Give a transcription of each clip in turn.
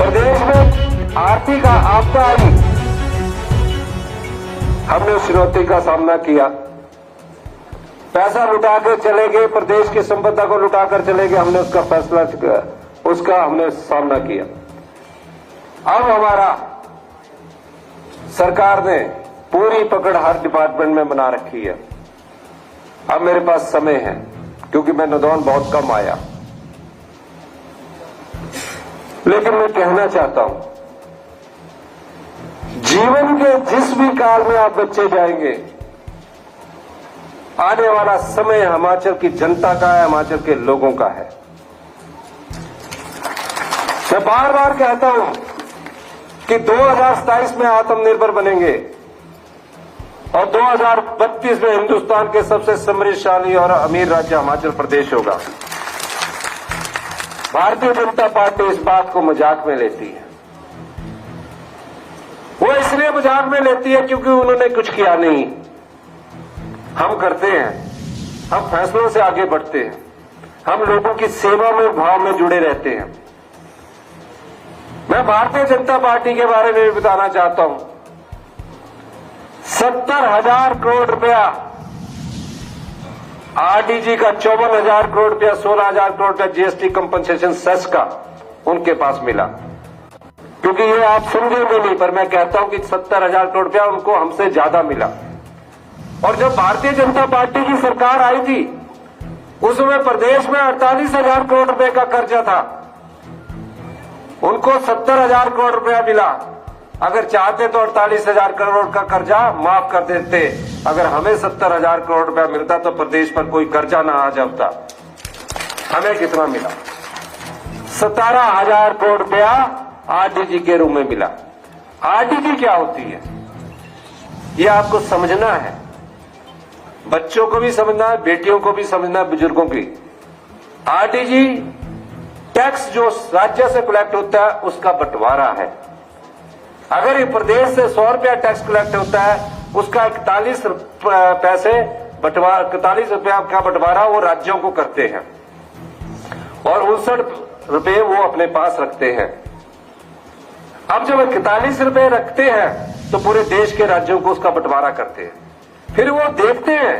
प्रदेश में आर्थिक आपदा आई, हमने उस चुनौती का सामना किया। पैसा लुटा के चले गए, प्रदेश की संपदा को लुटा कर चले गए, हमने उसका फैसला किया, उसका हमने सामना किया। अब हमारा सरकार ने पूरी पकड़ हर डिपार्टमेंट में बना रखी है। अब मेरे पास समय है, क्योंकि मैं नदौन बहुत कम आया, लेकिन मैं कहना चाहता हूं, जीवन के जिस भी काल में आप बच्चे जाएंगे, आने वाला समय हिमाचल की जनता का है, हिमाचल के लोगों का है। मैं बार बार कहता हूं कि 2027 में आत्मनिर्भर बनेंगे और 2032 में हिंदुस्तान के सबसे समृद्धशाली और अमीर राज्य हिमाचल प्रदेश होगा। भारतीय जनता पार्टी इस बात को मजाक में लेती है। वो इसलिए मजाक में लेती है क्योंकि उन्होंने कुछ किया नहीं। हम करते हैं, हम फैसलों से आगे बढ़ते हैं, हम लोगों की सेवा में भाव में जुड़े रहते हैं। मैं भारतीय जनता पार्टी के बारे में भी बताना चाहता हूं। 70,000 करोड़ रुपया आरडीजी का, 54,000 करोड़ रुपया, 16,000 करोड़ का जीएसटी कंपनसेशन सेस का उनके पास मिला। क्योंकि ये आप समझेंगे नहीं, पर मैं कहता हूं कि 70,000 करोड़ रुपया उनको हमसे ज्यादा मिला। और जब भारतीय जनता पार्टी की सरकार आई थी, उस समय प्रदेश में 48,000 करोड़ रुपए का कर्जा था, उनको 70,000 करोड़ रुपया मिला। अगर चाहते तो 48,000 करोड़ का कर्जा माफ कर देते। अगर हमें 70,000 करोड़ रुपया मिलता तो प्रदेश पर कोई कर्जा ना आ जाता। हमें कितना मिला? 17,000 करोड़ रुपया आरडीजी के रूप में मिला। आरडीजी क्या होती है, ये आपको समझना है। बच्चों को भी समझना है, बेटियों को भी समझना है, बुजुर्गों की। आरडीजी टैक्स जो राज्य से कलेक्ट होता है उसका बंटवारा है। अगर ये प्रदेश से 100 रुपया टैक्स कलेक्ट होता है, उसका 41 पैसे 41 रुपया का बंटवारा वो राज्यों को करते हैं और 59 रुपये वो अपने पास रखते हैं। अब जब 41 रुपये रखते हैं तो पूरे देश के राज्यों को उसका बंटवारा करते हैं। फिर वो देखते हैं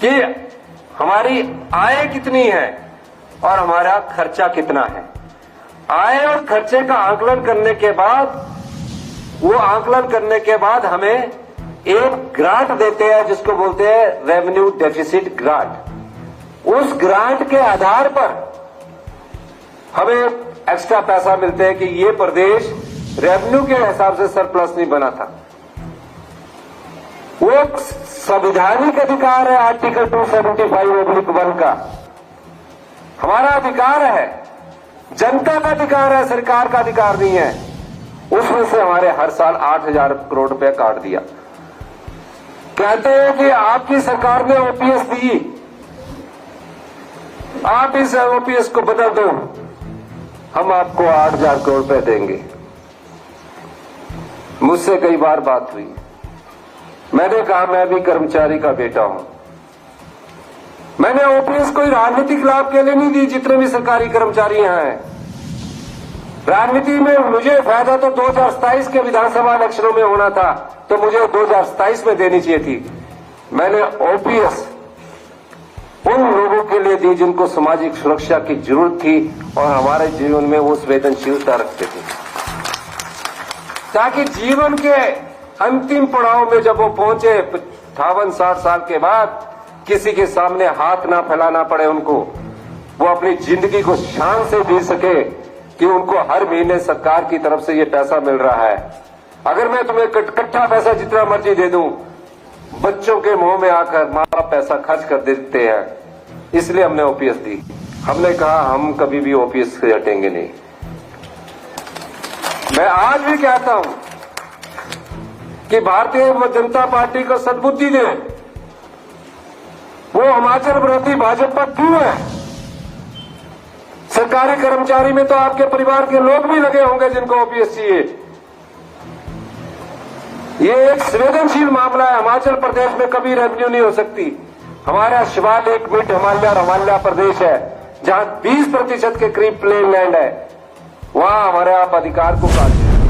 कि हमारी आय कितनी है और हमारा खर्चा कितना है। आय और खर्चे का आकलन करने के बाद हमें एक ग्रांट देते हैं, जिसको बोलते हैं रेवेन्यू डेफिसिट ग्रांट। उस ग्रांट के आधार पर हमें एक्स्ट्रा पैसा मिलते हैं कि ये प्रदेश रेवेन्यू के हिसाब से सरप्लस नहीं बना था। वो एक संवैधानिक अधिकार है, आर्टिकल 275(1) का हमारा अधिकार है, जनता का अधिकार है, सरकार का अधिकार नहीं है। उसमें से हमारे हर साल 8,000 करोड़ रुपया काट दिया। कहते हैं कि आपकी सरकार ने ओपीएस दी, आप इस ओपीएस को बदल दो, हम आपको 8,000 करोड़ रुपए देंगे। मुझसे कई बार बात हुई, मैंने कहा मैं भी कर्मचारी का बेटा हूं। मैंने ओपीएस कोई राजनीतिक लाभ के लिए नहीं दी। जितने भी सरकारी कर्मचारी यहां हैं, राजनीति में मुझे फायदा तो 2027 के विधानसभा इलेक्शनों में होना था, तो मुझे 2027 में देनी चाहिए थी। मैंने ओपीएस उन लोगों के लिए दी जिनको सामाजिक सुरक्षा की जरूरत थी और हमारे जीवन में वो संवेदनशीलता रखते थे, ताकि जीवन के अंतिम पड़ाव में जब वो पहुंचे 58-60 साल के बाद, किसी के सामने हाथ ना फैलाना पड़े उनको, वो अपनी जिंदगी को शान से जी सके कि उनको हर महीने सरकार की तरफ से ये पैसा मिल रहा है। अगर मैं तुम्हें इकट्ठा पैसा जितना मर्जी दे दूं, बच्चों के मुंह में आकर माँ बाप पैसा खर्च कर देते हैं। इसलिए हमने ओपीएस दी। हमने कहा हम कभी भी ओपीएस से हटेंगे नहीं। मैं आज भी कहता हूं कि भारतीय जनता पार्टी को सद्बुद्धि दें। वो हिमाचल विरोधी भाजपा क्यों है? सरकारी कर्मचारी में तो आपके परिवार के लोग भी लगे होंगे जिनको ओपीएस चाहिए। ये एक संवेदनशील मामला है। हिमाचल प्रदेश में कभी रेवेन्यू नहीं हो सकती। हमारा शिवालिक मिड हिमालय प्रदेश है, जहां 20% के करीब प्लेन लैंड है। वहां हमारे आप अधिकार को काट दिया।